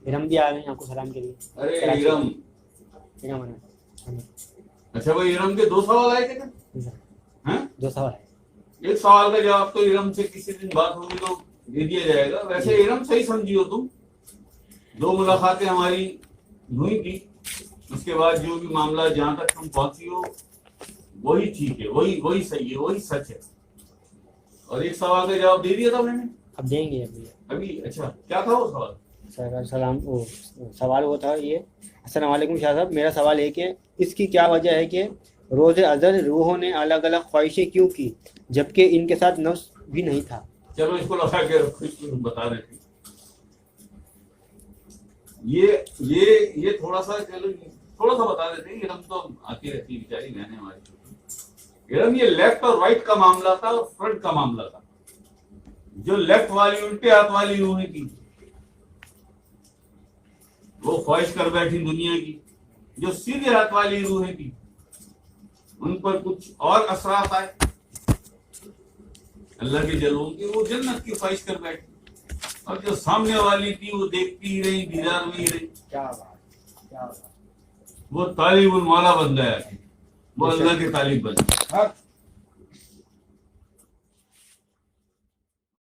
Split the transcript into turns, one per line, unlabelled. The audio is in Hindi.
इरम भी आ गए हैं आपको सलाम के लिए।
अरे
कराची
इरम,
इरम आना।
अच्छा भाई इरम के 2 सवाल आए थे क्या? हैं?
2 सवाल है।
एक सवाल का जवाब तो इरम से किसी दिन बात होगी तो दे दिया जाएगा। वैसे इरम सही समझियो तुम, 2 मुलाकातें हमारी हुई थी, उसके बाद जो भी मामला जहां तक तुम पहुंची हो वही ठीक है, वही सही है, वही सच है। और एक सवाल का जवाब दे दिया था मैंने
अब देंगे अभी।
अभी। अच्छा क्या था वो सवाल?
सर सलाम वो सवाल वो था ये, अस्सलाम वालेकुम शाह साहब, मेरा सवाल है कि इसकी क्या वजह है कि रोज़े अज़हर रूहों ने अलग अलग ख्वाहिशें क्यों की जबकि इनके साथ नफ्स भी नहीं था।
चलो इसको लगा के रखो, इसको तुम बता रहे थे। ये थोड़ा सा, चलो थोड़ा सा बता देते हैं। इरम तो आती रहती बेचारी बहने हमारी। इरम ये लेफ्ट और राइट का मामला था और फ्रंट का मामला था। जो लेफ्ट वाली उल्टे हाथ वाली रूहें थी वो ख्वाहिश कर बैठी दुनिया की। जो सीधे हाथ वाली रूहें थी उन पर कुछ और असरात आए अल्लाह के जलवों की, वो जन्नत की ख्वाहिश कर बैठी। और जो सामने वाली थी वो देखती ही रही, दीदार में ही रही।
क्या बात, क्या बात।
वो तालिबुल मौला बन गया, वो अल्लाह के तालिब बन गया।